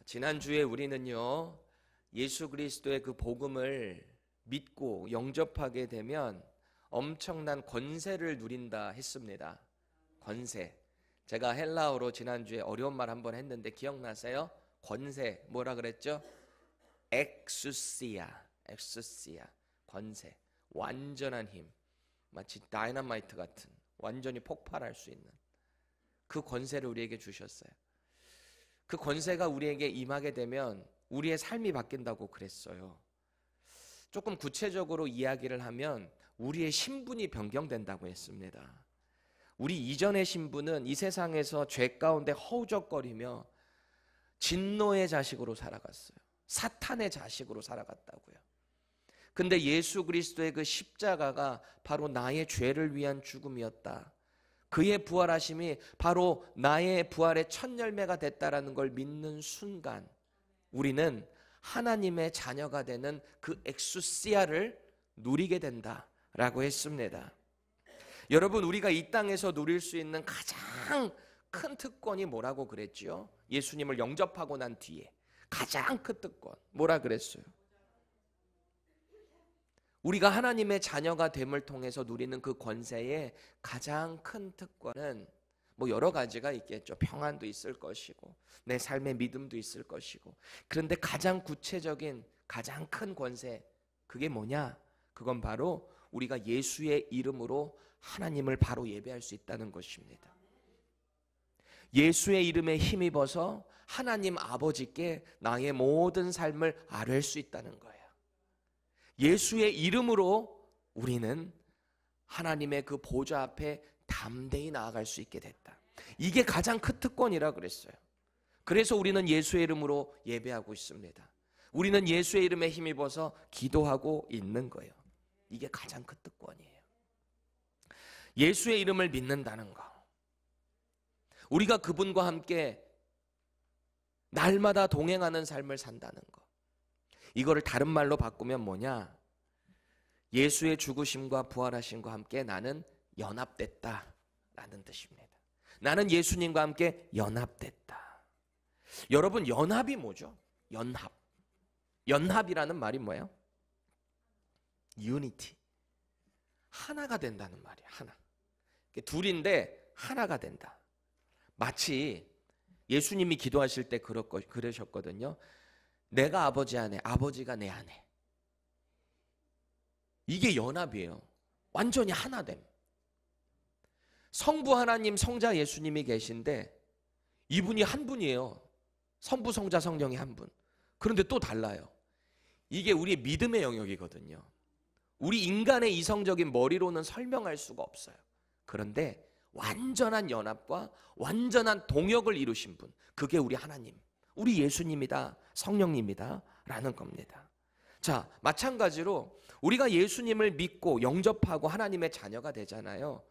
지난주에 우리는요, 예수 그리스도의 그 복음을 믿고 영접하게 되면 엄청난 권세를 누린다 했습니다. 권세. 제가 헬라어로 지난주에 어려운 말 한번 했는데 기억나세요? 권세 뭐라 그랬죠? 엑수시아. 권세. 완전한 힘. 마치 다이너마이트 같은 완전히 폭발할 수 있는 그 권세를 우리에게 주셨어요. 그 권세가 우리에게 임하게 되면 우리의 삶이 바뀐다고 그랬어요. 조금 구체적으로 이야기를 하면 우리의 신분이 변경된다고 했습니다. 우리 이전의 신분은 이 세상에서 죄 가운데 허우적거리며 진노의 자식으로 살아갔어요. 사탄의 자식으로 살아갔다고요. 근데 예수 그리스도의 그 십자가가 바로 나의 죄를 위한 죽음이었다. 그의 부활하심이 바로 나의 부활의 첫 열매가 됐다라는 걸 믿는 순간 우리는 하나님의 자녀가 되는 그 엑수시아를 누리게 된다라고 했습니다. 여러분, 우리가 이 땅에서 누릴 수 있는 가장 큰 특권이 뭐라고 그랬죠? 예수님을 영접하고 난 뒤에 가장 큰 특권 뭐라 그랬어요? 우리가 하나님의 자녀가 됨을 통해서 누리는 그 권세의 가장 큰 특권은 뭐 여러 가지가 있겠죠. 평안도 있을 것이고 내 삶의 믿음도 있을 것이고, 그런데 가장 구체적인 가장 큰 권세, 그게 뭐냐? 그건 바로 우리가 예수의 이름으로 하나님을 바로 예배할 수 있다는 것입니다. 예수의 이름에 힘입어서 하나님 아버지께 나의 모든 삶을 아뢰할 수 있다는 거예요. 예수의 이름으로 우리는 하나님의 그 보좌 앞에 담대히 나아갈 수 있게 됐다. 이게 가장 큰 특권이라 그랬어요. 그래서 우리는 예수의 이름으로 예배하고 있습니다. 우리는 예수의 이름에 힘입어서 기도하고 있는 거예요. 이게 가장 큰 특권이에요. 예수의 이름을 믿는다는 거, 우리가 그분과 함께 날마다 동행하는 삶을 산다는 거, 이거를 다른 말로 바꾸면 뭐냐? 예수의 죽으심과 부활하심과 함께 나는 연합됐다라는 뜻입니다. 나는 예수님과 함께 연합됐다. 여러분, 연합이 뭐죠? 연합이라는 말이 뭐예요? 유니티. 하나가 된다는 말이에요. 하나. 둘인데 하나가 된다. 마치 예수님이 기도하실 때 그러셨거든요. 내가 아버지 안에, 아버지가 내 안에. 이게 연합이에요. 완전히 하나됨. 성부 하나님, 성자 예수님이 계신데 이분이 한 분이에요. 성부, 성자, 성령이 한 분. 그런데 또 달라요. 이게 우리의 믿음의 영역이거든요. 우리 인간의 이성적인 머리로는 설명할 수가 없어요. 그런데 완전한 연합과 완전한 동역을 이루신 분, 그게 우리 하나님, 우리 예수님이다, 성령님이다 라는 겁니다. 자, 마찬가지로 우리가 예수님을 믿고 영접하고 하나님의 자녀가 되잖아요.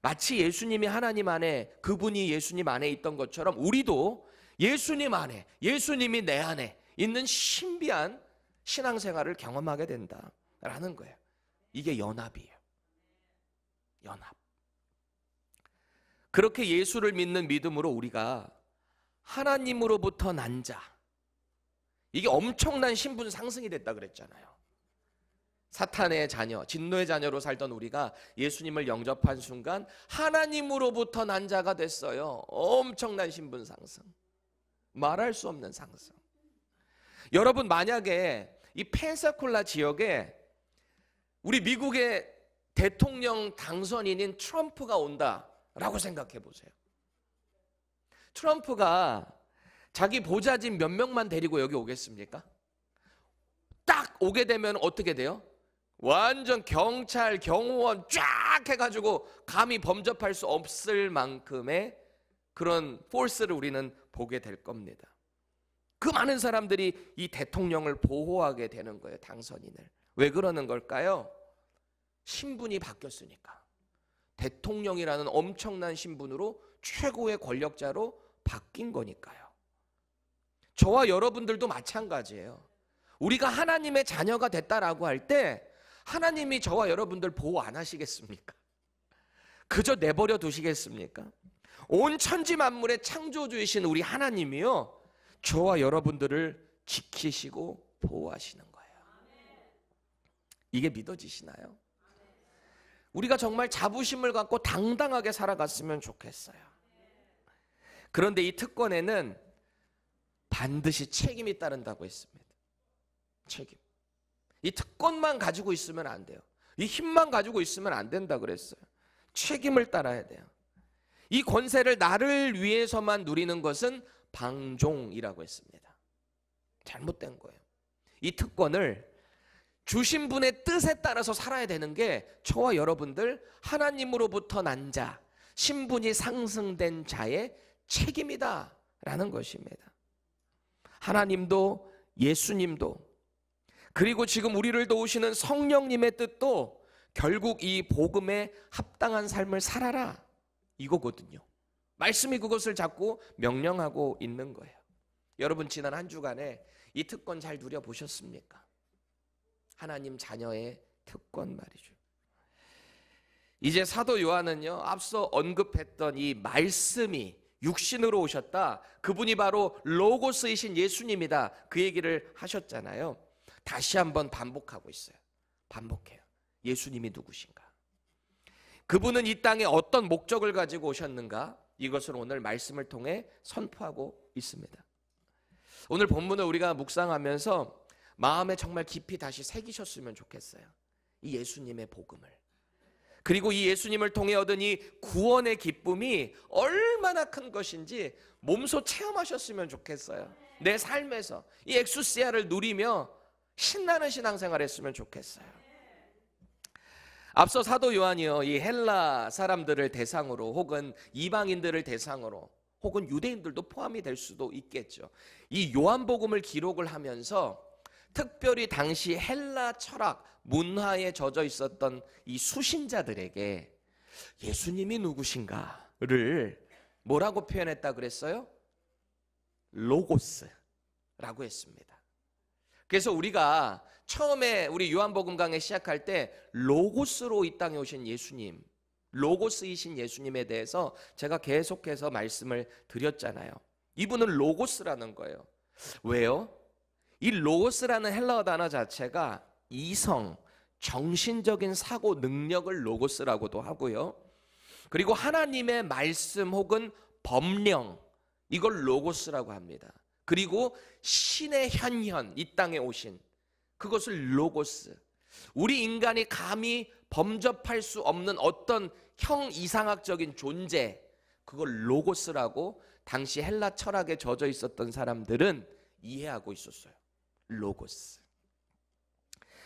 마치 예수님이 하나님 안에, 그분이 예수님 안에 있던 것처럼 우리도 예수님 안에, 예수님이 내 안에 있는 신비한 신앙생활을 경험하게 된다라는 거예요. 이게 연합이에요. 연합. 그렇게 예수를 믿는 믿음으로 우리가 하나님으로부터 난 자, 이게 엄청난 신분 상승이 됐다 그랬잖아요. 사탄의 자녀, 진노의 자녀로 살던 우리가 예수님을 영접한 순간 하나님으로부터 난 자가 됐어요. 엄청난 신분 상승, 말할 수 없는 상승. 여러분, 만약에 이 펜사콜라 지역에 우리 미국의 대통령 당선인인 트럼프가 온다라고 생각해 보세요. 트럼프가 자기 보좌진 몇 명만 데리고 여기 오겠습니까? 딱 오게 되면 어떻게 돼요? 완전 경찰, 경호원 쫙 해가지고 감히 범접할 수 없을 만큼의 그런 포스를 우리는 보게 될 겁니다. 그 많은 사람들이 이 대통령을 보호하게 되는 거예요, 당선인을. 왜 그러는 걸까요? 신분이 바뀌었으니까. 대통령이라는 엄청난 신분으로 최고의 권력자로 바뀐 거니까요. 저와 여러분들도 마찬가지예요. 우리가 하나님의 자녀가 됐다라고 할 때 하나님이 저와 여러분들 보호 안 하시겠습니까? 그저 내버려 두시겠습니까? 온 천지 만물의 창조주이신 우리 하나님이요, 저와 여러분들을 지키시고 보호하시는 거예요. 이게 믿어지시나요? 우리가 정말 자부심을 갖고 당당하게 살아갔으면 좋겠어요. 그런데 이 특권에는 반드시 책임이 따른다고 했습니다. 책임. 이 특권만 가지고 있으면 안 돼요. 이 힘만 가지고 있으면 안 된다 그랬어요. 책임을 따라야 돼요. 이 권세를 나를 위해서만 누리는 것은 방종이라고 했습니다. 잘못된 거예요. 이 특권을 주신 분의 뜻에 따라서 살아야 되는 게 저와 여러분들 하나님으로부터 난 자, 신분이 상승된 자의 책임이다라는 것입니다. 하나님도 예수님도 그리고 지금 우리를 도우시는 성령님의 뜻도 결국 이 복음에 합당한 삶을 살아라 이거거든요. 말씀이 그것을 자꾸 명령하고 있는 거예요. 여러분 지난 한 주간에 이 특권 잘 누려보셨습니까? 하나님 자녀의 특권 말이죠. 이제 사도 요한은요, 앞서 언급했던 이 말씀이 육신으로 오셨다. 그분이 바로 로고스이신 예수님이다. 그 얘기를 하셨잖아요. 다시 한번 반복하고 있어요. 반복해요. 예수님이 누구신가? 그분은 이 땅에 어떤 목적을 가지고 오셨는가? 이것을 오늘 말씀을 통해 선포하고 있습니다. 오늘 본문을 우리가 묵상하면서 마음에 정말 깊이 다시 새기셨으면 좋겠어요. 이 예수님의 복음을. 그리고 이 예수님을 통해 얻은 이 구원의 기쁨이 얼마나 큰 것인지 몸소 체험하셨으면 좋겠어요. 내 삶에서 이 엑수시아를 누리며 신나는 신앙생활 했으면 좋겠어요. 앞서 사도 요한이요, 이 헬라 사람들을 대상으로 혹은 이방인들을 대상으로 혹은 유대인들도 포함이 될 수도 있겠죠. 이 요한복음을 기록을 하면서 특별히 당시 헬라 철학, 문화에 젖어 있었던 이 수신자들에게 예수님이 누구신가를 뭐라고 표현했다 그랬어요? 로고스라고 했습니다. 그래서 우리가 처음에 우리 요한복음 강해 시작할 때 로고스로 이 땅에 오신 예수님, 로고스이신 예수님에 대해서 제가 계속해서 말씀을 드렸잖아요. 이분은 로고스라는 거예요. 왜요? 이 로고스라는 헬라어 단어 자체가 이성, 정신적인 사고 능력을 로고스라고도 하고요. 그리고 하나님의 말씀 혹은 법령, 이걸 로고스라고 합니다. 그리고 신의 현현, 이 땅에 오신 그것을 로고스. 우리 인간이 감히 범접할 수 없는 어떤 형이상학적인 존재, 그걸 로고스라고 당시 헬라 철학에 젖어 있었던 사람들은 이해하고 있었어요. 로고스.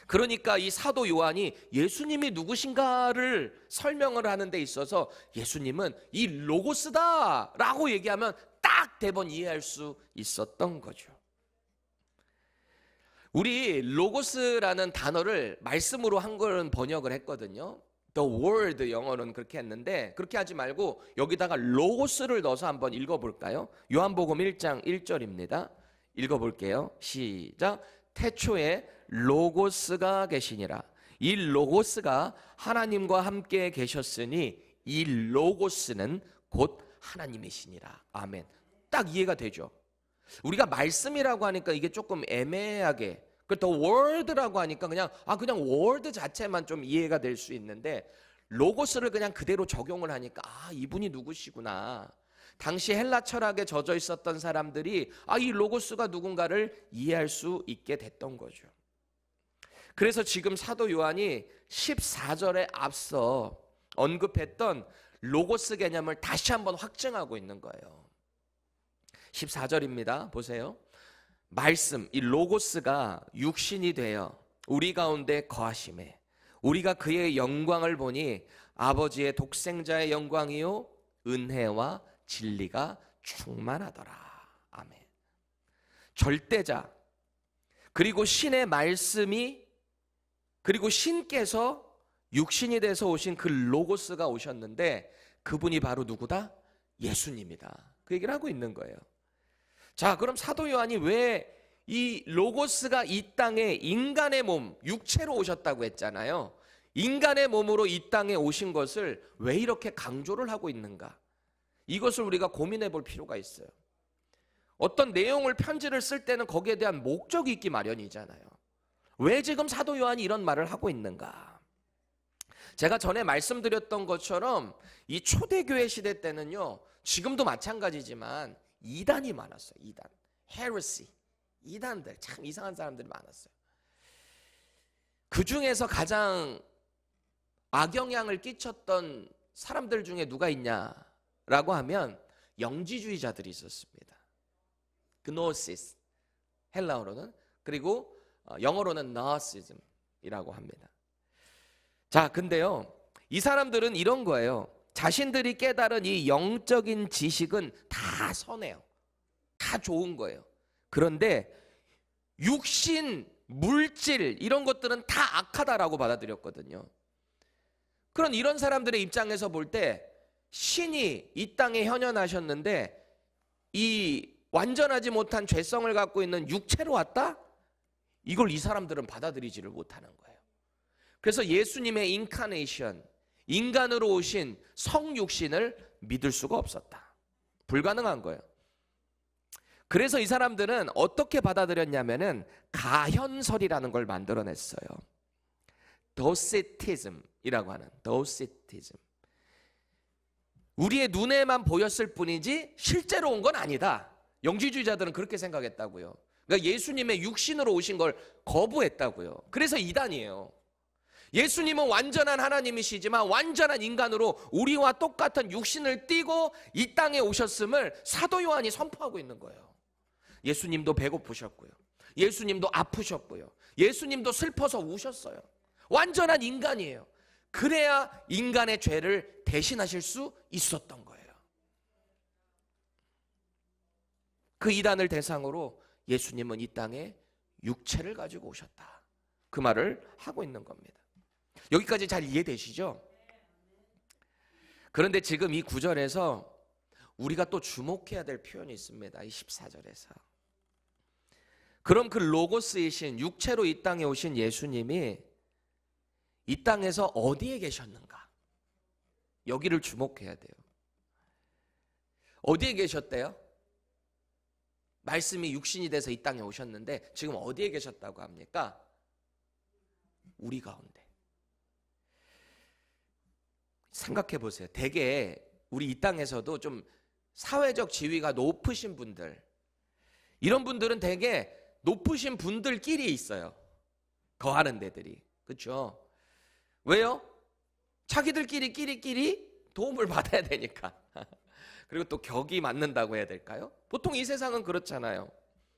그러니까 이 사도 요한이 예수님이 누구신가를 설명을 하는 데 있어서 예수님은 이 로고스다라고 얘기하면 딱 대번 이해할 수 있었던 거죠. 우리 로고스라는 단어를 말씀으로 한글은 번역을 했거든요. The word 영어로는 그렇게 했는데 그렇게 하지 말고 여기다가 로고스를 넣어서 한번 읽어볼까요? 요한복음 1장 1절입니다. 읽어볼게요. 시작. 태초에 로고스가 계시니라. 이 로고스가 하나님과 함께 계셨으니 이 로고스는 곧 하나님이시니라. 아멘. 딱 이해가 되죠. 우리가 말씀이라고 하니까 이게 조금 애매하게, 더 word라고 하니까 그냥 word 자체만 좀 이해가 될 수 있는데 로고스를 그냥 그대로 적용을 하니까 이분이 누구시구나. 당시 헬라 철학에 젖어 있었던 사람들이 이 로고스가 누군가를 이해할 수 있게 됐던 거죠. 그래서 지금 사도 요한이 14절에 앞서 언급했던 로고스 개념을 다시 한번 확증하고 있는 거예요. 14절입니다. 보세요. 말씀, 이 로고스가 육신이 되어 우리 가운데 거하심에 우리가 그의 영광을 보니 아버지의 독생자의 영광이요 은혜와 진리가 충만하더라. 아멘. 절대자, 그리고 신의 말씀이, 그리고 신께서 육신이 돼서 오신 그 로고스가 오셨는데 그분이 바로 누구다? 예수님이다. 그 얘기를 하고 있는 거예요. 자, 그럼 사도 요한이 왜 이 로고스가 이 땅에 인간의 몸, 육체로 오셨다고 했잖아요. 인간의 몸으로 이 땅에 오신 것을 왜 이렇게 강조를 하고 있는가? 이것을 우리가 고민해 볼 필요가 있어요. 어떤 내용을 편지를 쓸 때는 거기에 대한 목적이 있기 마련이잖아요. 왜 지금 사도 요한이 이런 말을 하고 있는가? 제가 전에 말씀드렸던 것처럼 이 초대교회 시대 때는요, 지금도 마찬가지지만 이단이 많았어요. 이단, 헤레시, 이단들, 참 이상한 사람들이 많았어요. 그 중에서 가장 악영향을 끼쳤던 사람들 중에 누가 있냐라고 하면 영지주의자들이 있었습니다. 그노시스, 헬라어로는, 그리고 영어로는 나시즘이라고 합니다. 자, 근데요, 이 사람들은 이런 거예요. 자신들이 깨달은 이 영적인 지식은 다 선해요. 다 좋은 거예요. 그런데 육신, 물질 이런 것들은 다 악하다라고 받아들였거든요. 그런 이런 사람들의 입장에서 볼 때 신이 이 땅에 현현하셨는데 이 완전하지 못한 죄성을 갖고 있는 육체로 왔다? 이걸 이 사람들은 받아들이지를 못하는 거예요. 그래서 예수님의 인카네이션, 인간으로 오신 성육신을 믿을 수가 없었다. 불가능한 거예요. 그래서 이 사람들은 어떻게 받아들였냐면은 가현설이라는 걸 만들어냈어요. 도시티즘이라고 하는, 도시티즘. 우리의 눈에만 보였을 뿐이지 실제로 온 건 아니다. 영지주의자들은 그렇게 생각했다고요. 그러니까 예수님의 육신으로 오신 걸 거부했다고요. 그래서 이단이에요. 예수님은 완전한 하나님이시지만 완전한 인간으로 우리와 똑같은 육신을 띠고 이 땅에 오셨음을 사도 요한이 선포하고 있는 거예요. 예수님도 배고프셨고요. 예수님도 아프셨고요. 예수님도 슬퍼서 우셨어요. 완전한 인간이에요. 그래야 인간의 죄를 대신하실 수 있었던 거예요. 그 이단을 대상으로 예수님은 이 땅에 육체를 가지고 오셨다. 그 말을 하고 있는 겁니다. 여기까지 잘 이해되시죠? 그런데 지금 이 구절에서 우리가 또 주목해야 될 표현이 있습니다. 이 14절에서. 그럼 그 로고스이신 육체로 이 땅에 오신 예수님이 이 땅에서 어디에 계셨는가? 여기를 주목해야 돼요. 어디에 계셨대요? 말씀이 육신이 돼서 이 땅에 오셨는데 지금 어디에 계셨다고 합니까? 우리 가운데. 생각해 보세요. 대개 우리 이 땅에서도 좀 사회적 지위가 높으신 분들, 이런 분들은 대개 높으신 분들끼리 있어요. 거하는 데들이. 그렇죠? 왜요? 자기들끼리 끼리끼리 도움을 받아야 되니까. 그리고 또 격이 맞는다고 해야 될까요? 보통 이 세상은 그렇잖아요.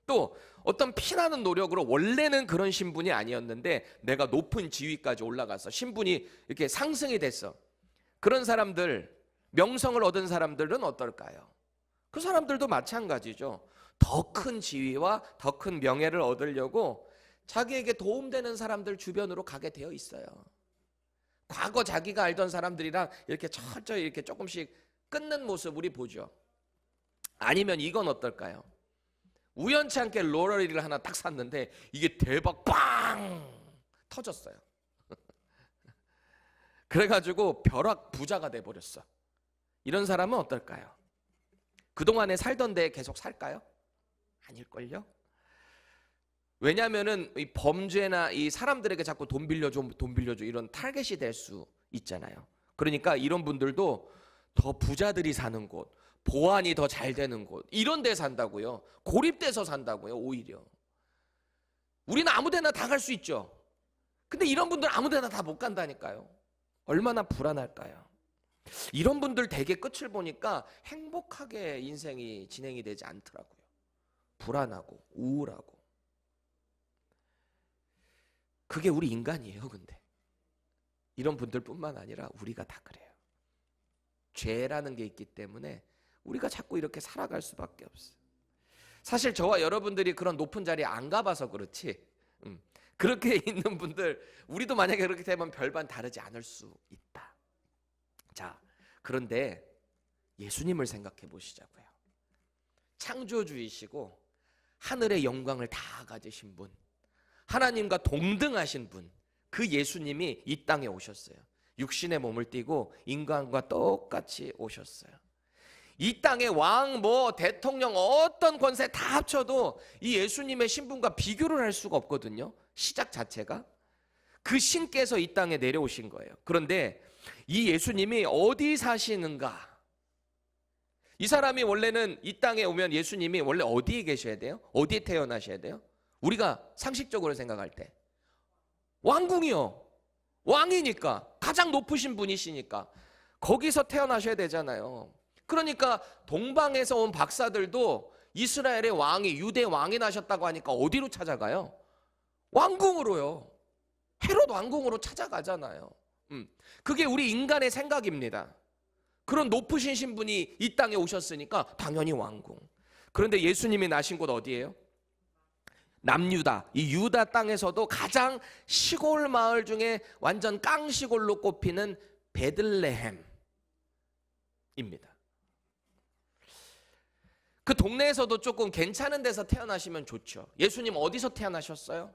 또 어떤 피나는 노력으로 원래는 그런 신분이 아니었는데 내가 높은 지위까지 올라가서 신분이 이렇게 상승이 됐어. 그런 사람들, 명성을 얻은 사람들은 어떨까요? 그 사람들도 마찬가지죠. 더 큰 지위와 더 큰 명예를 얻으려고 자기에게 도움되는 사람들 주변으로 가게 되어 있어요. 과거 자기가 알던 사람들이랑 이렇게 천천히 이렇게 조금씩 끊는 모습 우리 보죠. 아니면 이건 어떨까요? 우연치 않게 로러리를 하나 딱 샀는데 이게 대박 빵 터졌어요. 그래가지고 벼락 부자가 돼버렸어. 이런 사람은 어떨까요? 그동안에 살던 데에 계속 살까요? 아닐걸요? 왜냐하면은 이 범죄나 이 사람들에게 자꾸 돈 빌려줘 이런 타겟이 될 수 있잖아요. 그러니까 이런 분들도 더 부자들이 사는 곳, 보안이 더 잘 되는 곳, 이런 데 산다고요. 고립돼서 산다고요. 오히려 우리는 아무 데나 다 갈 수 있죠. 근데 이런 분들 아무 데나 다 못 간다니까요. 얼마나 불안할까요? 이런 분들 대개 끝을 보니까 행복하게 인생이 진행이 되지 않더라고요. 불안하고 우울하고. 그게 우리 인간이에요. 근데 이런 분들뿐만 아니라 우리가 다 그래요. 죄라는 게 있기 때문에 우리가 자꾸 이렇게 살아갈 수밖에 없어요. 사실 저와 여러분들이 그런 높은 자리에 안 가봐서 그렇지, 그렇게 있는 분들, 우리도 만약에 그렇게 되면 별반 다르지 않을 수 있다. 자, 그런데 예수님을 생각해 보시자고요. 창조주이시고 하늘의 영광을 다 가지신 분, 하나님과 동등하신 분, 그 예수님이 이 땅에 오셨어요. 육신의 몸을 띠고 인간과 똑같이 오셨어요. 이 땅의 왕, 대통령, 어떤 권세 다 합쳐도 이 예수님의 신분과 비교를 할 수가 없거든요. 시작 자체가. 그 신께서 이 땅에 내려오신 거예요. 그런데 이 예수님이 어디 사시는가? 이 사람이 원래는 이 땅에 오면 예수님이 원래 어디에 계셔야 돼요? 어디에 태어나셔야 돼요? 우리가 상식적으로 생각할 때 왕궁이요. 왕이니까, 가장 높으신 분이시니까 거기서 태어나셔야 되잖아요. 그러니까 동방에서 온 박사들도 이스라엘의 왕이, 유대 왕이 나셨다고 하니까 어디로 찾아가요? 왕궁으로요. 헤롯 왕궁으로 찾아가잖아요. 그게 우리 인간의 생각입니다. 그런 높으신 신분이 이 땅에 오셨으니까 당연히 왕궁. 그런데 예수님이 나신 곳 어디예요? 남유다, 이 유다 땅에서도 가장 시골 마을 중에 완전 깡시골로 꼽히는 베들레헴입니다. 그 동네에서도 조금 괜찮은 데서 태어나시면 좋죠. 예수님 어디서 태어나셨어요?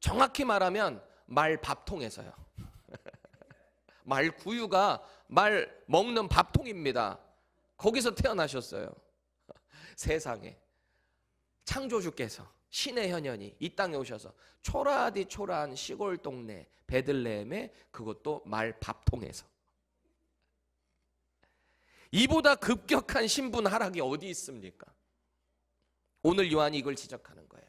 정확히 말하면 말밥통에서요. 말구유가 말 먹는 밥통입니다. 거기서 태어나셨어요. 세상에 창조주께서, 신의 현현이 이 땅에 오셔서 초라하디 초라한 시골 동네 베들레헴에, 그것도 말밥통에서. 이보다 급격한 신분 하락이 어디 있습니까? 오늘 요한이 이걸 지적하는 거예요.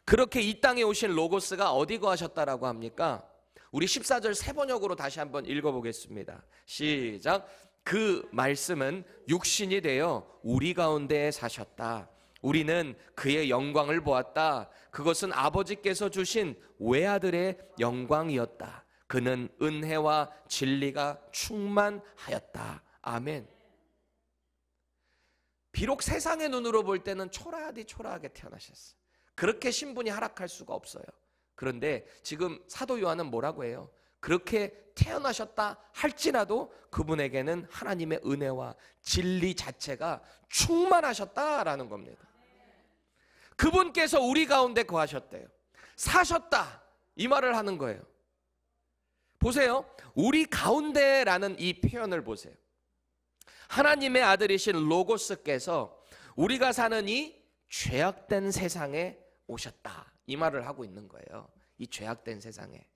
그렇게 이 땅에 오신 로고스가 어디 거하셨다라고 합니까? 우리 14절 세 번역으로 다시 한번 읽어보겠습니다. 시작. 그 말씀은 육신이 되어 우리 가운데 사셨다. 우리는 그의 영광을 보았다. 그것은 아버지께서 주신 외아들의 영광이었다. 그는 은혜와 진리가 충만하였다. 아멘. 비록 세상의 눈으로 볼 때는 초라하디 초라하게 태어나셨어요. 그렇게 신분이 하락할 수가 없어요. 그런데 지금 사도 요한은 뭐라고 해요? 그렇게 태어나셨다 할지라도 그분에게는 하나님의 은혜와 진리 자체가 충만하셨다라는 겁니다. 그분께서 우리 가운데 거하셨대요. 사셨다, 이 말을 하는 거예요. 보세요. 우리 가운데라는 이 표현을 보세요. 하나님의 아들이신 로고스께서 우리가 사는 이 죄악된 세상에 오셨다, 이 말을 하고 있는 거예요. 이 죄악된 세상에.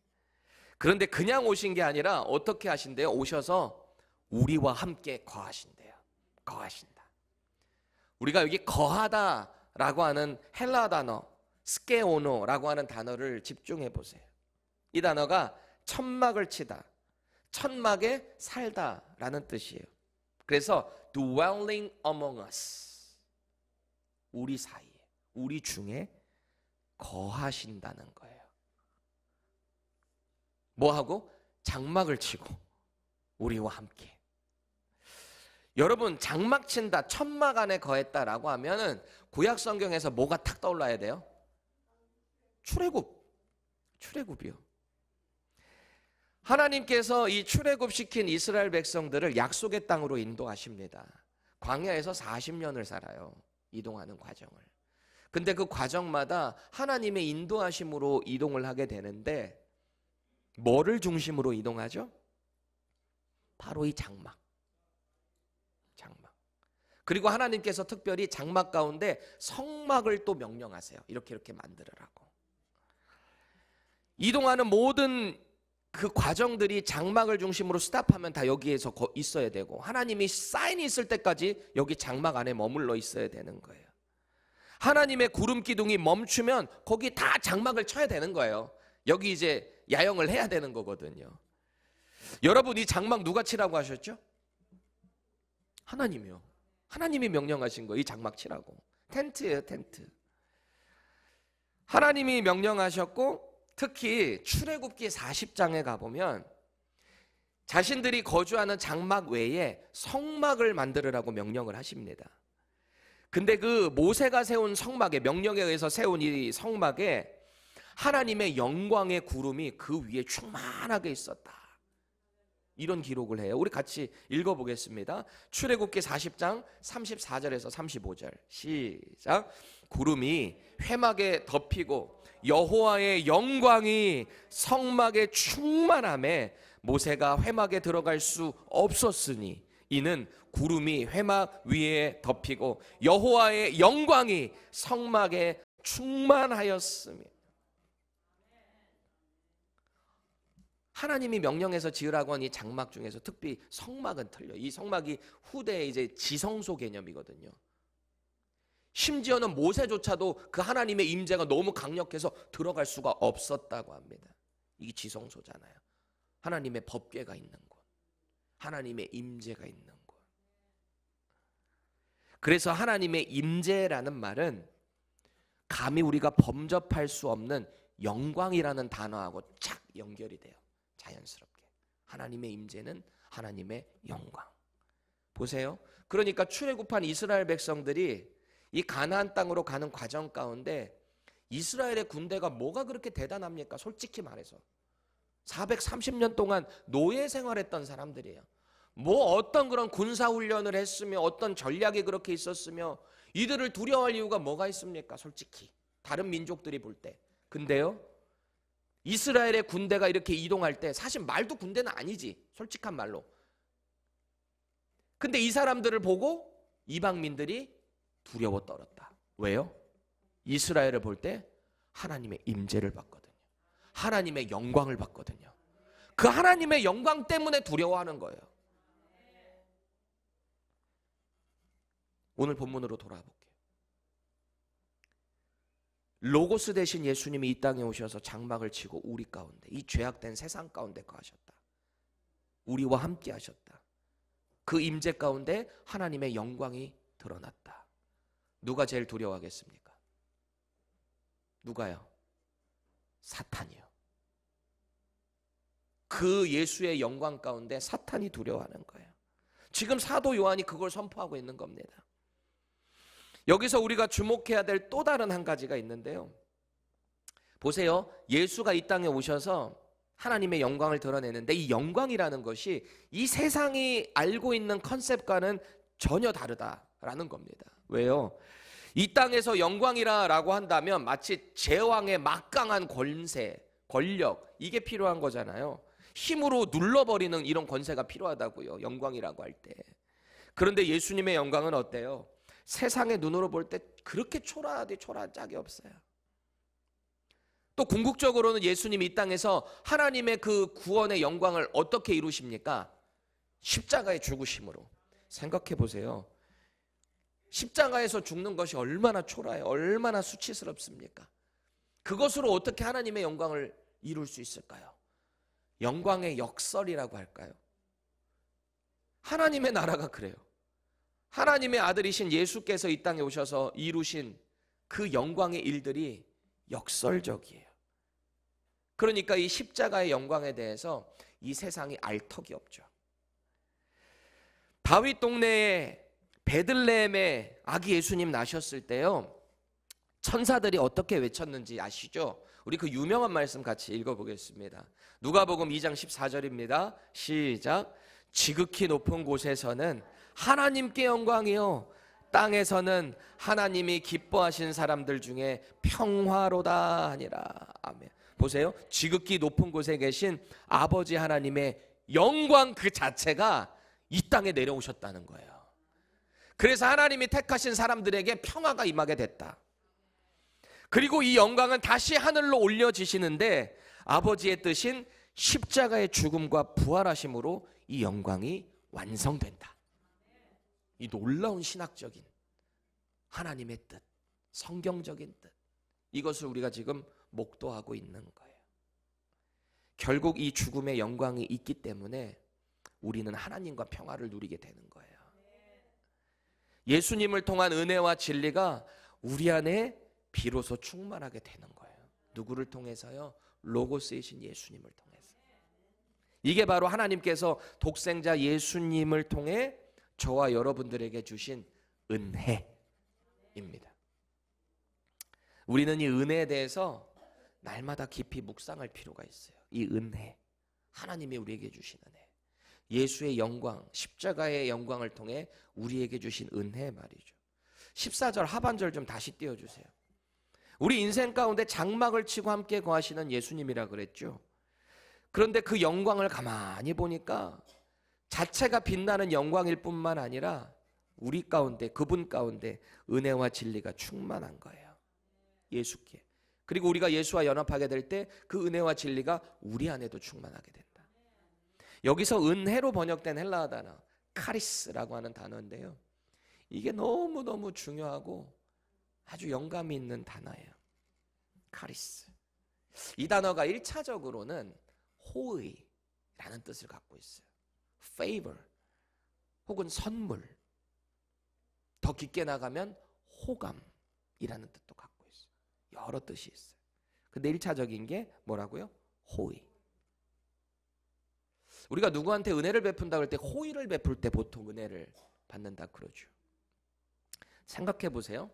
그런데 그냥 오신 게 아니라 어떻게 하신대요? 오셔서 우리와 함께 거하신대요. 거하신다. 우리가 여기 거하다라고 하는 헬라 단어 스케오노라고 하는 단어를 집중해 보세요. 이 단어가 천막을 치다, 천막에 살다라는 뜻이에요. 그래서 dwelling among us, 우리 사이에, 우리 중에 거하신다는 거예요. 뭐하고? 장막을 치고 우리와 함께. 여러분, 장막 친다, 천막 안에 거했다라고 하면은 구약 성경에서 뭐가 탁 떠올라야 돼요? 출애굽이요. 하나님께서 이 출애굽시킨 이스라엘 백성들을 약속의 땅으로 인도하십니다. 광야에서 40년을 살아요. 이동하는 과정을. 근데 그 과정마다 하나님의 인도하심으로 이동을 하게 되는데 뭐를 중심으로 이동하죠? 바로 이 장막. 그리고 하나님께서 특별히 장막 가운데 성막을 또 명령하세요. 이렇게 만들으라고. 이동하는 모든 그 과정들이 장막을 중심으로 스탑하면 다 여기에서 있어야 되고, 하나님이 사인이 있을 때까지 여기 장막 안에 머물러 있어야 되는 거예요. 하나님의 구름 기둥이 멈추면 거기 다 장막을 쳐야 되는 거예요. 여기 이제 야영을 해야 되는 거거든요. 여러분, 이 장막 누가 치라고 하셨죠? 하나님이요. 하나님이 명령하신 거예요. 이 장막 치라고. 텐트예요, 텐트. 하나님이 명령하셨고, 특히 출애굽기 40장에 가보면 자신들이 거주하는 장막 외에 성막을 만들으라고 명령을 하십니다. 근데 그 모세가 세운 성막에, 명령에 의해서 세운 이 성막에 하나님의 영광의 구름이 그 위에 충만하게 있었다, 이런 기록을 해요. 우리 같이 읽어보겠습니다. 출애굽기 40장 34절에서 35절 시작. 구름이 회막에 덮이고 여호와의 영광이 성막에 충만함에 모세가 회막에 들어갈 수 없었으니 이는 구름이 회막 위에 덮이고 여호와의 영광이 성막에 충만하였으며. 하나님이 명령해서 지으라고 한 이 장막 중에서 특히 성막은 틀려요. 이 성막이 후대의 이제 지성소 개념이거든요. 심지어는 모세조차도 그 하나님의 임재가 너무 강력해서 들어갈 수가 없었다고 합니다. 이게 지성소잖아요. 하나님의 법궤가 있는 곳, 하나님의 임재가 있는 곳. 그래서 하나님의 임재라는 말은 감히 우리가 범접할 수 없는 영광이라는 단어하고 착 연결이 돼요. 자연스럽게. 하나님의 임재는 하나님의 영광. 보세요. 그러니까 출애굽한 이스라엘 백성들이 이 가나안 땅으로 가는 과정 가운데 이스라엘의 군대가 뭐가 그렇게 대단합니까? 솔직히 말해서 430년 동안 노예 생활했던 사람들이에요. 뭐 어떤 그런 군사훈련을 했으며 어떤 전략이 그렇게 있었으며 이들을 두려워할 이유가 뭐가 있습니까? 솔직히 다른 민족들이 볼 때. 근데요, 이스라엘의 군대가 이렇게 이동할 때 사실 말도 군대는 아니지, 솔직한 말로. 근데 이 사람들을 보고 이방민들이 두려워 떨었다. 왜요? 이스라엘을 볼 때 하나님의 임재를 봤거든요. 하나님의 영광을 봤거든요. 그 하나님의 영광 때문에 두려워하는 거예요. 오늘 본문으로 돌아볼게요. 로고스 대신 예수님이 이 땅에 오셔서 장막을 치고 우리 가운데, 이 죄악된 세상 가운데 거하셨다. 우리와 함께 하셨다. 그 임재 가운데 하나님의 영광이 드러났다. 누가 제일 두려워하겠습니까? 누가요? 사탄이요. 그 예수의 영광 가운데 사탄이 두려워하는 거예요. 지금 사도 요한이 그걸 선포하고 있는 겁니다. 여기서 우리가 주목해야 될 또 다른 한 가지가 있는데요. 보세요. 예수가 이 땅에 오셔서 하나님의 영광을 드러내는데 이 영광이라는 것이 이 세상이 알고 있는 컨셉과는 전혀 다르다라는 겁니다. 왜요? 이 땅에서 영광이라고 한다면 마치 제왕의 막강한 권세, 권력, 이게 필요한 거잖아요. 힘으로 눌러버리는 이런 권세가 필요하다고요. 영광이라고 할 때. 그런데 예수님의 영광은 어때요? 세상의 눈으로 볼 때 그렇게 초라하디 초라한 짝이 없어요. 또 궁극적으로는 예수님이 이 땅에서 하나님의 그 구원의 영광을 어떻게 이루십니까? 십자가의 죽으심으로. 생각해 보세요. 십자가에서 죽는 것이 얼마나 초라해요. 얼마나 수치스럽습니까? 그것으로 어떻게 하나님의 영광을 이룰 수 있을까요? 영광의 역설이라고 할까요? 하나님의 나라가 그래요. 하나님의 아들이신 예수께서 이 땅에 오셔서 이루신 그 영광의 일들이 역설적이에요. 그러니까 이 십자가의 영광에 대해서 이 세상이 알 턱이 없죠. 다윗 동네에 베들레헴에 아기 예수님 나셨을 때요, 천사들이 어떻게 외쳤는지 아시죠? 우리 그 유명한 말씀 같이 읽어보겠습니다. 누가복음 2장 14절입니다. 시작. 지극히 높은 곳에서는 하나님께 영광이요, 땅에서는 하나님이 기뻐하신 사람들 중에 평화로다 하니라. 아멘. 보세요. 지극히 높은 곳에 계신 아버지 하나님의 영광 그 자체가 이 땅에 내려오셨다는 거예요. 그래서 하나님이 택하신 사람들에게 평화가 임하게 됐다. 그리고 이 영광은 다시 하늘로 올려지시는데 아버지의 뜻인 십자가의 죽음과 부활하심으로 이 영광이 완성된다. 이 놀라운 신학적인 하나님의 뜻, 성경적인 뜻, 이것을 우리가 지금 목도하고 있는 거예요. 결국 이 죽음의 영광이 있기 때문에 우리는 하나님과 평화를 누리게 되는 거예요. 예수님을 통한 은혜와 진리가 우리 안에 비로소 충만하게 되는 거예요. 누구를 통해서요? 로고스이신 예수님을 통해서. 이게 바로 하나님께서 독생자 예수님을 통해 저와 여러분들에게 주신 은혜입니다. 우리는 이 은혜에 대해서 날마다 깊이 묵상할 필요가 있어요. 이 은혜, 하나님이 우리에게 주신 은혜, 예수의 영광, 십자가의 영광을 통해 우리에게 주신 은혜 말이죠. 14절 하반절 좀 다시 띄워주세요. 우리 인생 가운데 장막을 치고 함께 거하시는 예수님이라 그랬죠. 그런데 그 영광을 가만히 보니까 자체가 빛나는 영광일 뿐만 아니라 우리 가운데, 그분 가운데 은혜와 진리가 충만한 거예요. 예수께. 그리고 우리가 예수와 연합하게 될 때 그 은혜와 진리가 우리 안에도 충만하게 된다. 여기서 은혜로 번역된 헬라어 단어 카리스라고 하는 단어인데요. 이게 너무너무 중요하고 아주 영감이 있는 단어예요. 카리스. 이 단어가 1차적으로는 호의라는 뜻을 갖고 있어요. favor 혹은 선물. 더 깊게 나가면 호감이라는 뜻도 갖고 있어요. 여러 뜻이 있어요. 근데 1차적인 게 뭐라고요? 호의. 우리가 누구한테 은혜를 베푼다 그럴 때 호의를 베풀 때 보통 은혜를 받는다 그러죠. 생각해 보세요.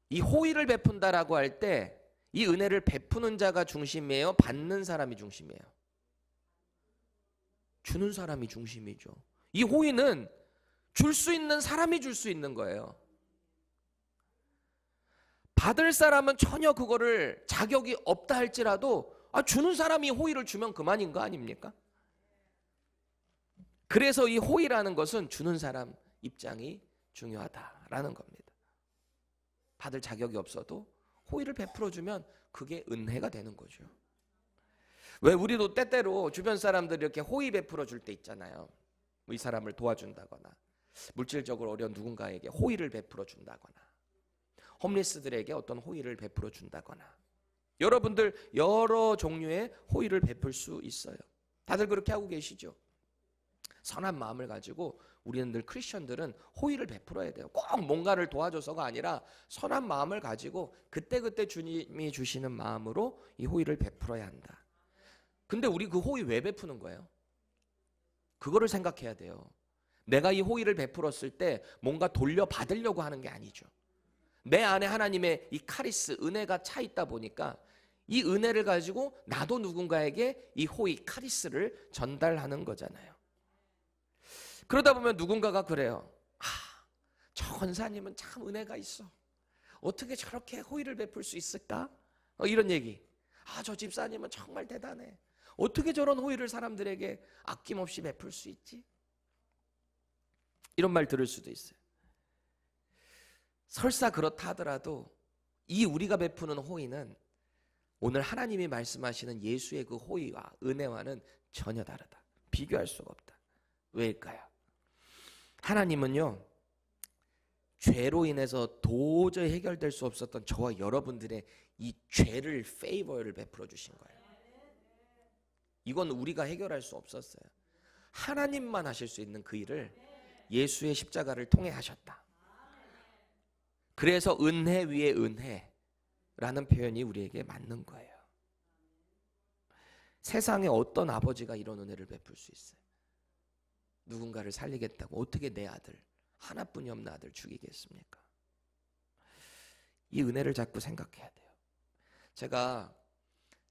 이 호의를 베푼다라고 할 때 이 은혜를 베푸는 자가 중심이에요? 받는 사람이 중심이에요? 주는 사람이 중심이죠. 이 호의는 줄 수 있는 사람이 줄 수 있는 거예요. 받을 사람은 전혀 그거를 자격이 없다 할지라도 주는 사람이 호의를 주면 그만인 거 아닙니까? 그래서 이 호의라는 것은 주는 사람 입장이 중요하다라는 겁니다. 받을 자격이 없어도 호의를 베풀어주면 그게 은혜가 되는 거죠. 왜 우리도 때때로 주변 사람들이 이렇게 호의 베풀어 줄 때 있잖아요. 이 사람을 도와준다거나 물질적으로 어려운 누군가에게 호의를 베풀어 준다거나 홈리스들에게 어떤 호의를 베풀어 준다거나 여러분들 여러 종류의 호의를 베풀 수 있어요. 다들 그렇게 하고 계시죠? 선한 마음을 가지고 우리는 늘 크리스천들은 호의를 베풀어야 돼요. 꼭 뭔가를 도와줘서가 아니라 선한 마음을 가지고 그때그때 주님이 주시는 마음으로 이 호의를 베풀어야 한다. 근데 우리 그 호의 왜 베푸는 거예요? 그거를 생각해야 돼요. 내가 이 호의를 베풀었을 때 뭔가 돌려받으려고 하는 게 아니죠. 내 안에 하나님의 이 카리스, 은혜가 차 있다 보니까 이 은혜를 가지고 나도 누군가에게 이 호의, 카리스를 전달하는 거잖아요. 그러다 보면 누군가가 그래요. 저 권사님은 참 은혜가 있어. 어떻게 저렇게 호의를 베풀 수 있을까? 이런 얘기. 저 집사님은 정말 대단해. 어떻게 저런 호의를 사람들에게 아낌없이 베풀 수 있지? 이런 말 들을 수도 있어요. 설사 그렇다 하더라도 이 우리가 베푸는 호의는 오늘 하나님이 말씀하시는 예수의 그 호의와 은혜와는 전혀 다르다. 비교할 수가 없다. 왜일까요? 하나님은요, 죄로 인해서 도저히 해결될 수 없었던 저와 여러분들의 이 죄를 페이버를 베풀어 주신 거예요. 이건 우리가 해결할 수 없었어요. 하나님만 하실 수 있는 그 일을 예수의 십자가를 통해 하셨다. 그래서 은혜 위에 은혜라는 표현이 우리에게 맞는 거예요. 세상에 어떤 아버지가 이런 은혜를 베풀 수 있어요? 누군가를 살리겠다고 어떻게 내 아들, 하나뿐이 없는 아들 죽이겠습니까? 이 은혜를 자꾸 생각해야 돼요. 제가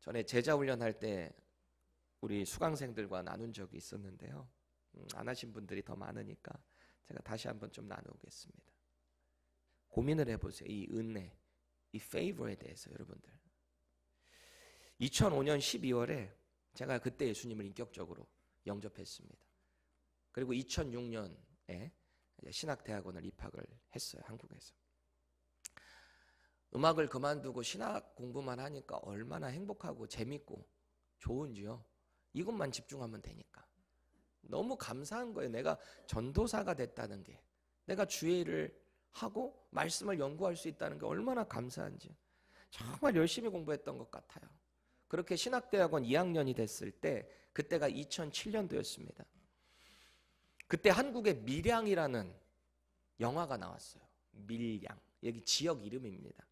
전에 제자 훈련할 때 우리 수강생들과 나눈 적이 있었는데요. 안 하신 분들이 더 많으니까 제가 다시 한번 좀 나누겠습니다. 고민을 해보세요. 이 은혜, 이 페이버에 대해서 여러분들. 2005년 12월에 제가 그때 예수님을 인격적으로 영접했습니다. 그리고 2006년에 신학대학원을 입학을 했어요. 한국에서. 음악을 그만두고 신학 공부만 하니까 얼마나 행복하고 재밌고 좋은지요. 이것만 집중하면 되니까. 너무 감사한 거예요. 내가 전도사가 됐다는 게. 내가 주의 일을 하고 말씀을 연구할 수 있다는 게 얼마나 감사한지. 정말 열심히 공부했던 것 같아요. 그렇게 신학대학원 2학년이 됐을 때 그때가 2007년도였습니다. 그때 한국에 밀양이라는 영화가 나왔어요. 밀양. 여기 지역 이름입니다.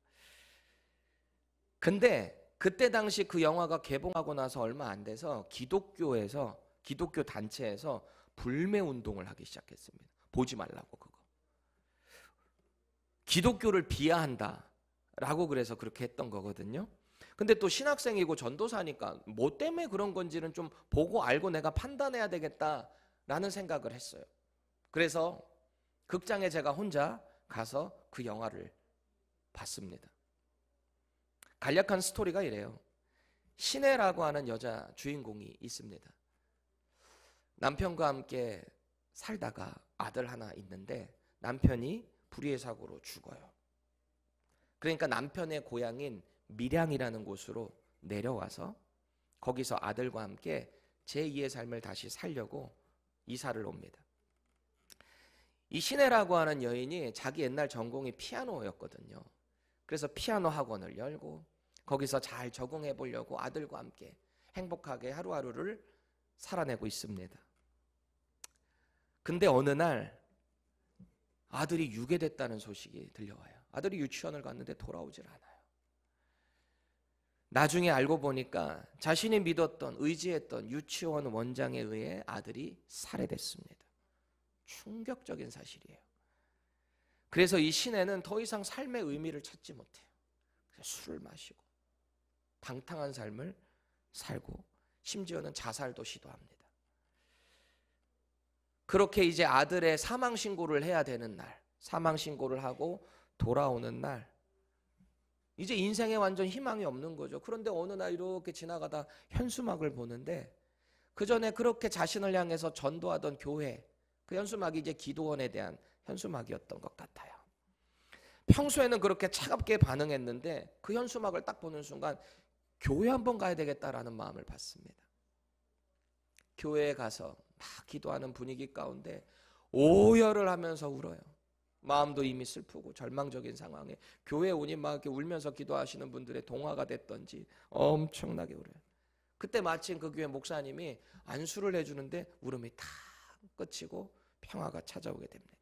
근데 그때 당시 그 영화가 개봉하고 나서 얼마 안 돼서 기독교 단체에서 불매 운동을 하기 시작했습니다. 보지 말라고 그거. 기독교를 비하한다라고 그래서 그렇게 했던 거거든요. 근데 또 신학생이고 전도사니까 뭐 때문에 그런 건지는 좀 보고 알고 내가 판단해야 되겠다라는 생각을 했어요. 그래서 극장에 제가 혼자 가서 그 영화를 봤습니다. 간략한 스토리가 이래요. 신혜라고 하는 여자 주인공이 있습니다. 남편과 함께 살다가 아들 하나 있는데 남편이 불의의 사고로 죽어요. 그러니까 남편의 고향인 밀양이라는 곳으로 내려와서 거기서 아들과 함께 제2의 삶을 다시 살려고 이사를 옵니다. 이 신혜라고 하는 여인이 자기 옛날 전공이 피아노였거든요. 그래서 피아노 학원을 열고 거기서 잘 적응해 보려고 아들과 함께 행복하게 하루하루를 살아내고 있습니다. 근데 어느 날 아들이 유괴됐다는 소식이 들려와요. 아들이 유치원을 갔는데 돌아오질 않아요. 나중에 알고 보니까 자신이 믿었던, 의지했던 유치원 원장에 의해 아들이 살해됐습니다. 충격적인 사실이에요. 그래서 이 신혜는 더 이상 삶의 의미를 찾지 못해요. 그래서 술을 마시고 방탕한 삶을 살고 심지어는 자살도 시도합니다. 그렇게 이제 아들의 사망 신고를 해야 되는 날, 사망 신고를 하고 돌아오는 날, 이제 인생에 완전 희망이 없는 거죠. 그런데 어느 날 이렇게 지나가다 현수막을 보는데 그 전에 그렇게 자신을 향해서 전도하던 교회, 그 현수막이 이제 기도원에 대한 현수막이었던 것 같아요. 평소에는 그렇게 차갑게 반응했는데 그 현수막을 딱 보는 순간 교회 한번 가야 되겠다라는 마음을 받습니다. 교회에 가서 막 기도하는 분위기 가운데 오열을 하면서 울어요. 마음도 이미 슬프고 절망적인 상황에 교회에 오니 막 이렇게 울면서 기도하시는 분들의 동화가 됐던지 엄청나게 울어요. 그때 마침 그 교회 목사님이 안수를 해주는데 울음이 탁 끝이고 평화가 찾아오게 됩니다.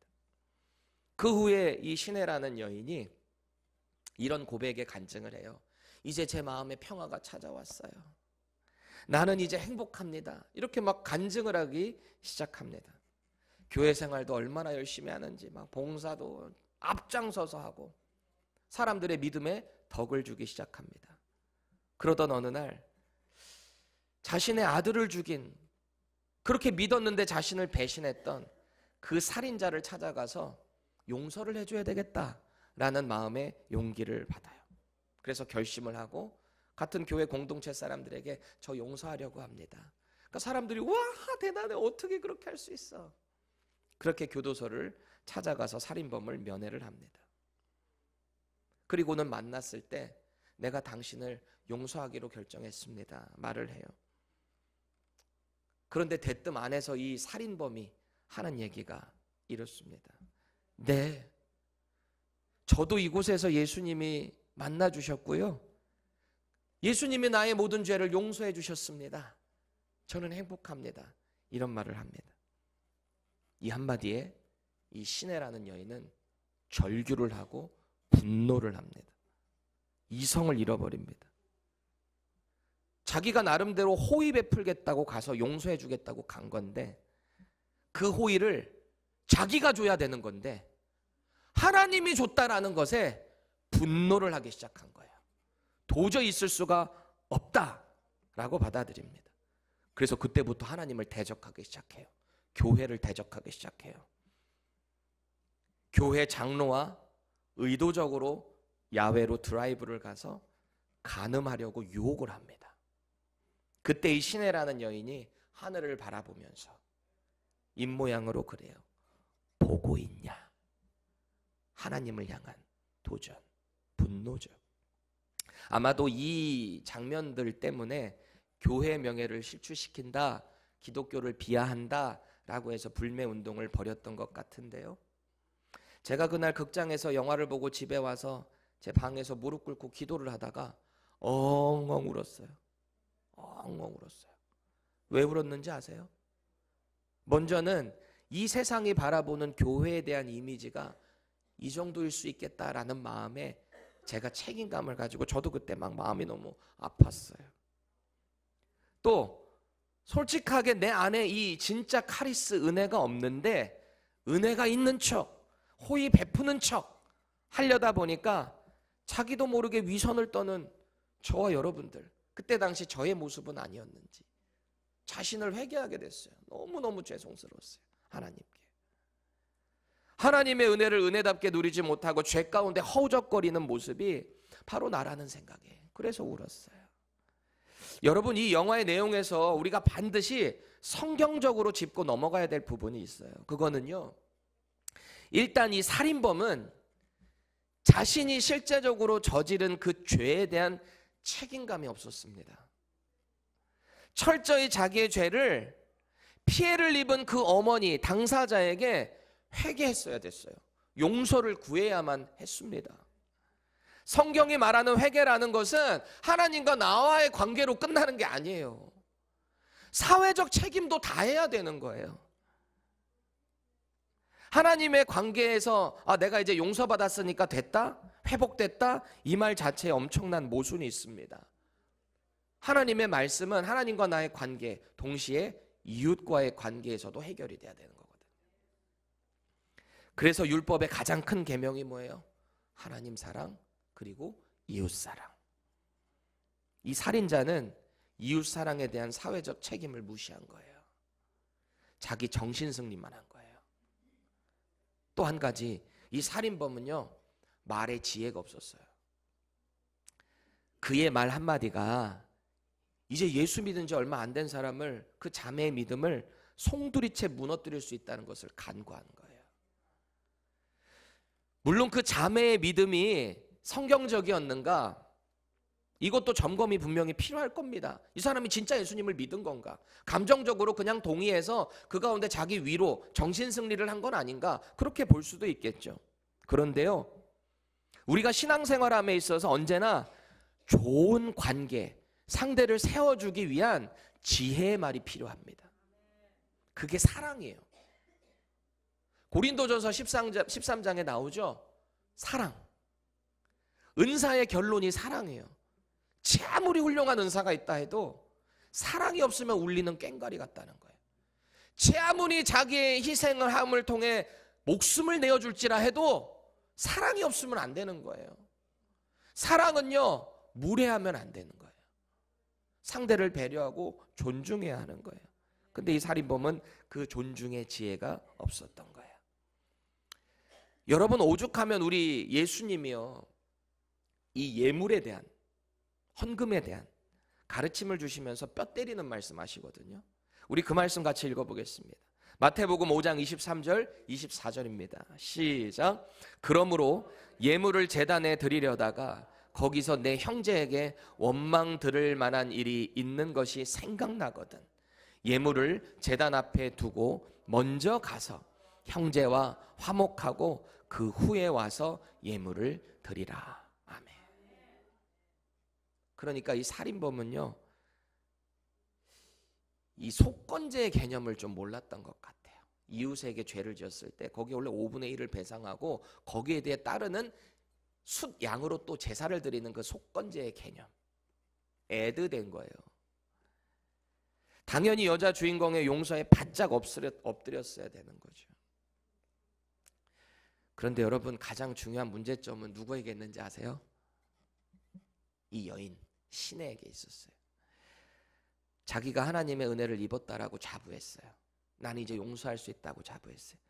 그 후에 이 신혜라는 여인이 이런 고백에 간증을 해요. 이제 제 마음에 평화가 찾아왔어요. 나는 이제 행복합니다. 이렇게 막 간증을 하기 시작합니다. 교회 생활도 얼마나 열심히 하는지 막 봉사도 앞장서서 하고 사람들의 믿음에 덕을 주기 시작합니다. 그러던 어느 날 자신의 아들을 죽인, 그렇게 믿었는데 자신을 배신했던 그 살인자를 찾아가서 용서를 해줘야 되겠다라는 마음의 용기를 받아요. 그래서 결심을 하고 같은 교회 공동체 사람들에게 저 용서하려고 합니다. 그러니까 사람들이 와 대단해, 어떻게 그렇게 할 수 있어. 그렇게 교도소를 찾아가서 살인범을 면회를 합니다. 그리고는 만났을 때 내가 당신을 용서하기로 결정했습니다 말을 해요. 그런데 대뜸 안에서 이 살인범이 하는 얘기가 이렇습니다. 네, 저도 이곳에서 예수님이 만나주셨고요. 예수님이 나의 모든 죄를 용서해 주셨습니다. 저는 행복합니다. 이런 말을 합니다. 이 한마디에 이 신혜라는 여인은 절규를 하고 분노를 합니다. 이성을 잃어버립니다. 자기가 나름대로 호의 베풀겠다고 가서 용서해 주겠다고 간 건데 그 호의를 자기가 줘야 되는 건데 하나님이 줬다라는 것에 분노를 하기 시작한 거예요. 도저히 있을 수가 없다라고 받아들입니다. 그래서 그때부터 하나님을 대적하기 시작해요. 교회를 대적하기 시작해요. 교회 장로와 의도적으로 야외로 드라이브를 가서 간음하려고 유혹을 합니다. 그때 이 신혜라는 여인이 하늘을 바라보면서 입모양으로 그래요. 보고 있냐? 하나님을 향한 도전, 분노죠. 아마도 이 장면들 때문에 교회 명예를 실추시킨다, 기독교를 비하한다 라고 해서 불매운동을 벌였던 것 같은데요. 제가 그날 극장에서 영화를 보고 집에 와서 제 방에서 무릎 꿇고 기도를 하다가 엉엉 울었어요. 엉엉 울었어요. 왜 울었는지 아세요? 먼저는 이 세상이 바라보는 교회에 대한 이미지가 이 정도일 수 있겠다라는 마음에 제가 책임감을 가지고 저도 그때 막 마음이 너무 아팠어요. 또 솔직하게 내 안에 이 진짜 카리스 은혜가 없는데 은혜가 있는 척, 호의 베푸는 척 하려다 보니까 자기도 모르게 위선을 떠는 저와 여러분들, 그때 당시 저의 모습은 아니었는지 자신을 회개하게 됐어요. 너무너무 죄송스러웠어요. 하나님께. 하나님의 은혜를 은혜답게 누리지 못하고 죄 가운데 허우적거리는 모습이 바로 나라는 생각에 그래서 울었어요. 여러분, 이 영화의 내용에서 우리가 반드시 성경적으로 짚고 넘어가야 될 부분이 있어요. 그거는요, 일단 이 살인범은 자신이 실제적으로 저지른 그 죄에 대한 책임감이 없었습니다. 철저히 자기의 죄를, 피해를 입은 그 어머니, 당사자에게 회개했어야 됐어요. 용서를 구해야만 했습니다. 성경이 말하는 회개라는 것은 하나님과 나와의 관계로 끝나는 게 아니에요. 사회적 책임도 다해야 되는 거예요. 하나님의 관계에서 내가 이제 용서받았으니까 됐다? 회복됐다? 이 말 자체에 엄청난 모순이 있습니다. 하나님의 말씀은 하나님과 나의 관계, 동시에 이웃과의 관계에서도 해결이 돼야 되는 거거든요. 그래서 율법의 가장 큰 계명이 뭐예요? 하나님 사랑, 그리고 이웃 사랑. 이 살인자는 이웃 사랑에 대한 사회적 책임을 무시한 거예요. 자기 정신 승리만 한 거예요. 또 한 가지, 이 살인범은요, 말에 지혜가 없었어요. 그의 말 한마디가 이제 예수 믿은 지 얼마 안 된 사람을, 그 자매의 믿음을 송두리째 무너뜨릴 수 있다는 것을 간과한 거예요. 물론 그 자매의 믿음이 성경적이었는가? 이것도 점검이 분명히 필요할 겁니다. 이 사람이 진짜 예수님을 믿은 건가? 감정적으로 그냥 동의해서 그 가운데 자기 위로, 정신 승리를 한 건 아닌가? 그렇게 볼 수도 있겠죠. 그런데요, 우리가 신앙생활함에 있어서 언제나 좋은 관계, 상대를 세워주기 위한 지혜의 말이 필요합니다. 그게 사랑이에요. 고린도전서 13장에 나오죠. 사랑. 은사의 결론이 사랑이에요. 아무리 훌륭한 은사가 있다 해도 사랑이 없으면 울리는 꽹과리 같다는 거예요. 아무리 자기의 희생을 함을 통해 목숨을 내어줄지라 해도 사랑이 없으면 안 되는 거예요. 사랑은요, 무례하면 안 되는 거예요. 상대를 배려하고 존중해야 하는 거예요. 근데 이 살인범은 그 존중의 지혜가 없었던 거예요. 여러분, 오죽하면 우리 예수님이요, 이 예물에 대한, 헌금에 대한 가르침을 주시면서 뼈 때리는 말씀 하시거든요. 우리 그 말씀 같이 읽어보겠습니다. 마태복음 5장 23절 24절입니다. 시작. 그러므로 예물을 제단에 드리려다가 거기서 내 형제에게 원망 들을 만한 일이 있는 것이 생각나거든 예물을 제단 앞에 두고 먼저 가서 형제와 화목하고 그 후에 와서 예물을 드리라. 아멘. 그러니까 이 살인범은요, 이 속건제의 개념을 좀 몰랐던 것 같아요. 이웃에게 죄를 지었을 때 거기에 원래 5분의 1을 배상하고 거기에 대해 따르는 숫 양으로 또 제사를 드리는 그 속건제의 개념, 애드된 거예요. 당연히 여자 주인공의 용서에 바짝 엎드렸어야 되는 거죠. 그런데 여러분, 가장 중요한 문제점은 누구에게 있는지 아세요? 이 여인 시내에게 있었어요. 자기가 하나님의 은혜를 입었다라고 자부했어요. 나는 이제 용서할 수 있다고 자부했어요.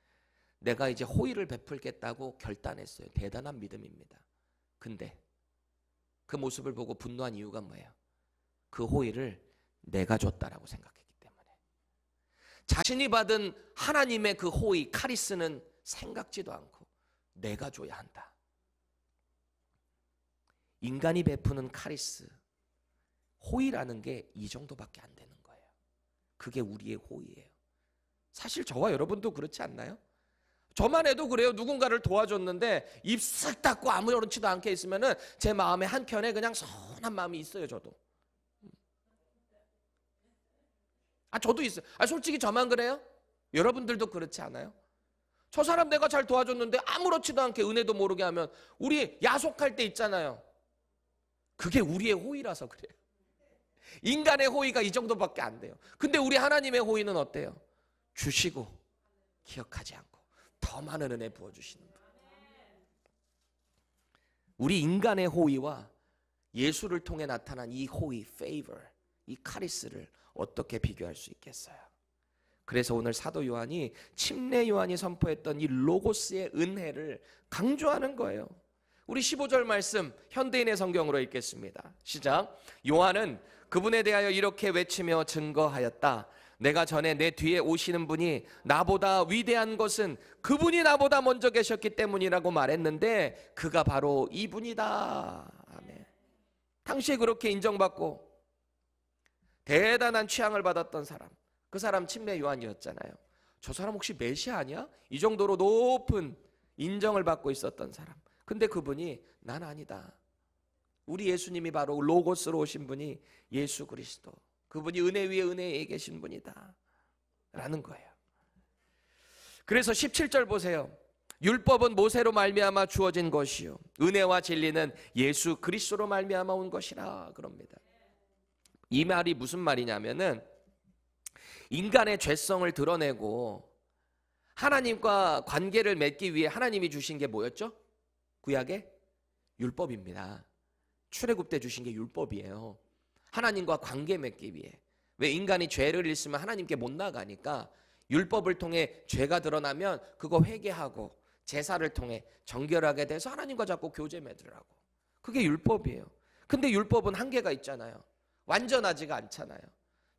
내가 이제 호의를 베풀겠다고 결단했어요. 대단한 믿음입니다. 근데 그 모습을 보고 분노한 이유가 뭐예요? 그 호의를 내가 줬다라고 생각했기 때문에. 자신이 받은 하나님의 그 호의, 카리스는 생각지도 않고 내가 줘야 한다. 인간이 베푸는 카리스, 호의라는 게 이 정도밖에 안 되는 거예요. 그게 우리의 호의예요. 사실 저와 여러분도 그렇지 않나요? 저만 해도 그래요. 누군가를 도와줬는데 입 쓱 닫고 아무렇지도 않게 있으면은 제 마음에 한켠에 그냥 선한 마음이 있어요. 저도. 저도 있어요. 솔직히 저만 그래요? 여러분들도 그렇지 않아요? 저 사람 내가 잘 도와줬는데 아무렇지도 않게 은혜도 모르게 하면 우리 야속할 때 있잖아요. 그게 우리의 호의라서 그래요. 인간의 호의가 이 정도밖에 안 돼요. 근데 우리 하나님의 호의는 어때요? 주시고 기억하지 않고 더 많은 은혜 부어주시는 분. 우리 인간의 호의와 예수를 통해 나타난 이 호의, favor, 이 카리스를 어떻게 비교할 수 있겠어요? 그래서 오늘 사도 요한이, 침례 요한이 선포했던 이 로고스의 은혜를 강조하는 거예요. 우리 15절 말씀 현대인의 성경으로 읽겠습니다. 시작. 요한은 그분에 대하여 이렇게 외치며 증거하였다. 내가 전에 내 뒤에 오시는 분이 나보다 위대한 것은 그분이 나보다 먼저 계셨기 때문이라고 말했는데 그가 바로 이분이다. 아멘. 당시에 그렇게 인정받고 대단한 취향을 받았던 사람, 그 사람 침례 요한이었잖아요. 저 사람 혹시 메시아 아니야? 이 정도로 높은 인정을 받고 있었던 사람. 근데 그분이 난 아니다. 우리 예수님이 바로 로고스로 오신 분이 예수 그리스도, 그분이 은혜 위에 은혜에 계신 분이다 라는 거예요. 그래서 17절 보세요. 율법은 모세로 말미암아 주어진 것이요 은혜와 진리는 예수 그리스도로 말미암아 온 것이라 그럽니다. 이 말이 무슨 말이냐면은 인간의 죄성을 드러내고 하나님과 관계를 맺기 위해 하나님이 주신 게 뭐였죠? 구약의 율법입니다. 출애굽 때 주신 게 율법이에요. 하나님과 관계 맺기 위해. 왜 인간이 죄를 일으키면 하나님께 못 나가니까 율법을 통해 죄가 드러나면 그거 회개하고 제사를 통해 정결하게 돼서 하나님과 자꾸 교제 맺으라고. 그게 율법이에요. 근데 율법은 한계가 있잖아요. 완전하지가 않잖아요.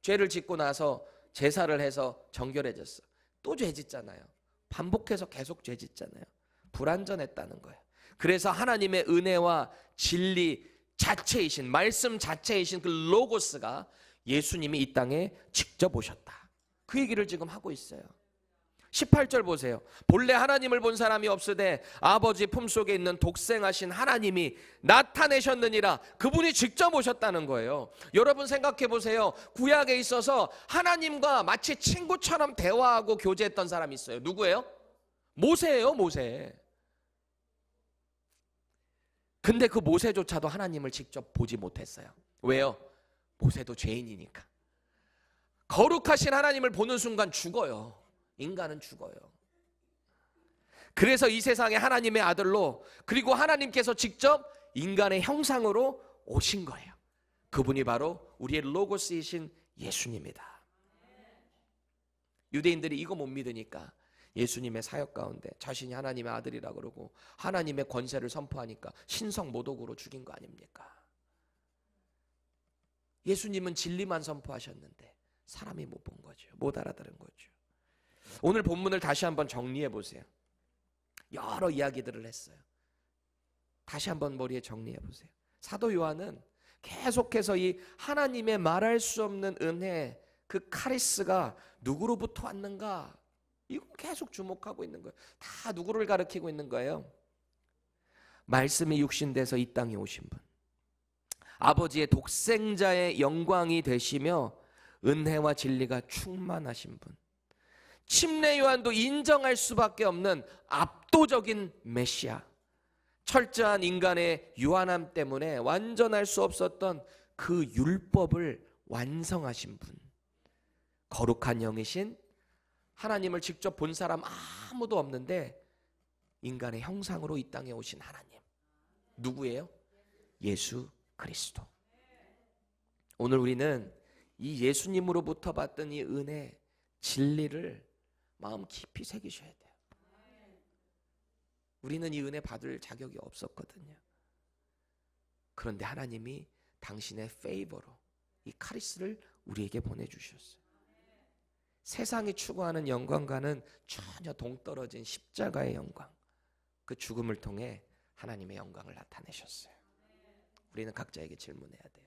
죄를 짓고 나서 제사를 해서 정결해졌어. 또 죄 짓잖아요. 반복해서 계속 죄 짓잖아요. 불완전했다는 거예요. 그래서 하나님의 은혜와 진리 자체이신, 말씀 자체이신 그 로고스가 예수님이 이 땅에 직접 오셨다. 그 얘기를 지금 하고 있어요. 18절 보세요. 본래 하나님을 본 사람이 없으되 아버지 품속에 있는 독생하신 하나님이 나타내셨느니라. 그분이 직접 오셨다는 거예요. 여러분 생각해 보세요. 구약에 있어서 하나님과 마치 친구처럼 대화하고 교제했던 사람이 있어요. 누구예요? 모세예요, 모세. 근데 그 모세조차도 하나님을 직접 보지 못했어요. 왜요? 모세도 죄인이니까. 거룩하신 하나님을 보는 순간 죽어요. 인간은 죽어요. 그래서 이 세상에 하나님의 아들로, 그리고 하나님께서 직접 인간의 형상으로 오신 거예요. 그분이 바로 우리의 로고스이신 예수님이다. 유대인들이 이거 못 믿으니까 예수님의 사역 가운데 자신이 하나님의 아들이라 그러고 하나님의 권세를 선포하니까 신성 모독으로 죽인 거 아닙니까? 예수님은 진리만 선포하셨는데 사람이 못 본 거죠. 못 알아들은 거죠. 오늘 본문을 다시 한번 정리해 보세요. 여러 이야기들을 했어요. 다시 한번 머리에 정리해 보세요. 사도 요한은 계속해서 이 하나님의 말할 수 없는 은혜, 그 카리스가 누구로부터 왔는가, 이거 계속 주목하고 있는 거예요. 다 누구를 가리키고 있는 거예요? 말씀이 육신돼서 이 땅에 오신 분, 아버지의 독생자의 영광이 되시며 은혜와 진리가 충만하신 분, 침례 요한도 인정할 수밖에 없는 압도적인 메시아, 철저한 인간의 유한함 때문에 완전할 수 없었던 그 율법을 완성하신 분, 거룩한 영이신 하나님을 직접 본 사람 아무도 없는데 인간의 형상으로 이 땅에 오신 하나님, 누구예요? 예수 그리스도. 오늘 우리는 이 예수님으로부터 받던 이 은혜, 진리를 마음 깊이 새기셔야 돼요. 우리는 이 은혜 받을 자격이 없었거든요. 그런데 하나님이 당신의 페이버로 이 카리스를 우리에게 보내주셨어요. 세상이 추구하는 영광과는 전혀 동떨어진 십자가의 영광, 그 죽음을 통해 하나님의 영광을 나타내셨어요. 우리는 각자에게 질문해야 돼요.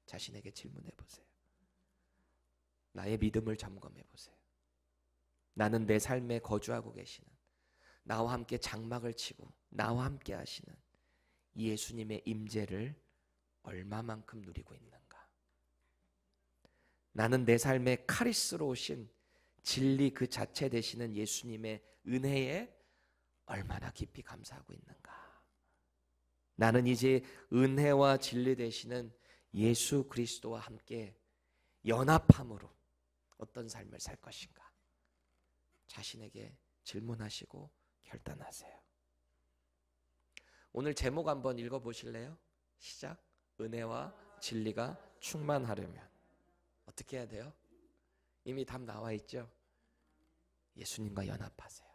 자신에게 질문해 보세요. 나의 믿음을 점검해 보세요. 나는 내 삶에 거주하고 계시는, 나와 함께 장막을 치고 나와 함께 하시는 이 예수님의 임재를 얼마만큼 누리고 있는가? 나는 내 삶에 카리스로 오신 진리 그 자체 되시는 예수님의 은혜에 얼마나 깊이 감사하고 있는가? 나는 이제 은혜와 진리 되시는 예수 그리스도와 함께 연합함으로 어떤 삶을 살 것인가? 자신에게 질문하시고 결단하세요. 오늘 제목 한번 읽어보실래요? 시작. 은혜와 진리가 충만하려면 어떻게 해야 돼요? 이미 답 나와 있죠? 예수님과 연합하세요.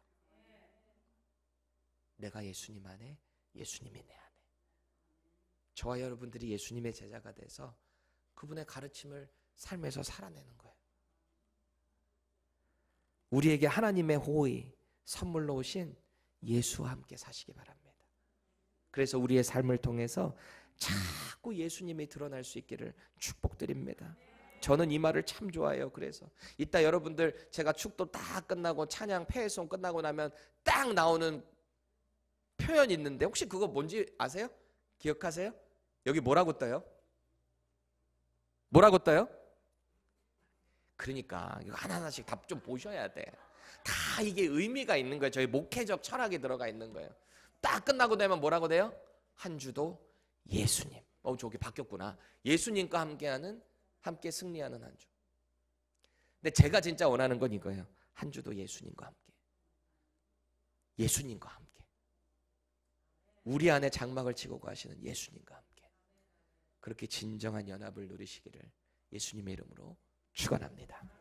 내가 예수님 안에, 예수님이 내 안에. 저와 여러분들이 예수님의 제자가 돼서 그분의 가르침을 삶에서 살아내는 거예요. 우리에게 하나님의 호의, 선물로 오신 예수와 함께 사시기 바랍니다. 그래서 우리의 삶을 통해서 자꾸 예수님이 드러날 수 있기를 축복드립니다. 저는 이 말을 참 좋아해요. 그래서 이따 여러분들 제가 축도 다 끝나고 찬양 폐회송 끝나고 나면 딱 나오는 표현이 있는데 혹시 그거 뭔지 아세요? 기억하세요? 여기 뭐라고 떠요? 뭐라고 떠요? 그러니까 이거 하나하나씩 답 좀 보셔야 돼. 다 이게 의미가 있는 거예요. 저희 목회적 철학이 들어가 있는 거예요. 딱 끝나고 되면 뭐라고 돼요? 한 주도 예수님. 저기 바뀌었구나. 예수님과 함께 승리하는 한 주. 근데 제가 진짜 원하는 건 이거예요. 한 주도 예수님과 함께. 예수님과 함께. 우리 안에 장막을 치고 가시는 예수님과 함께. 그렇게 진정한 연합을 누리시기를 예수님의 이름으로 축원합니다.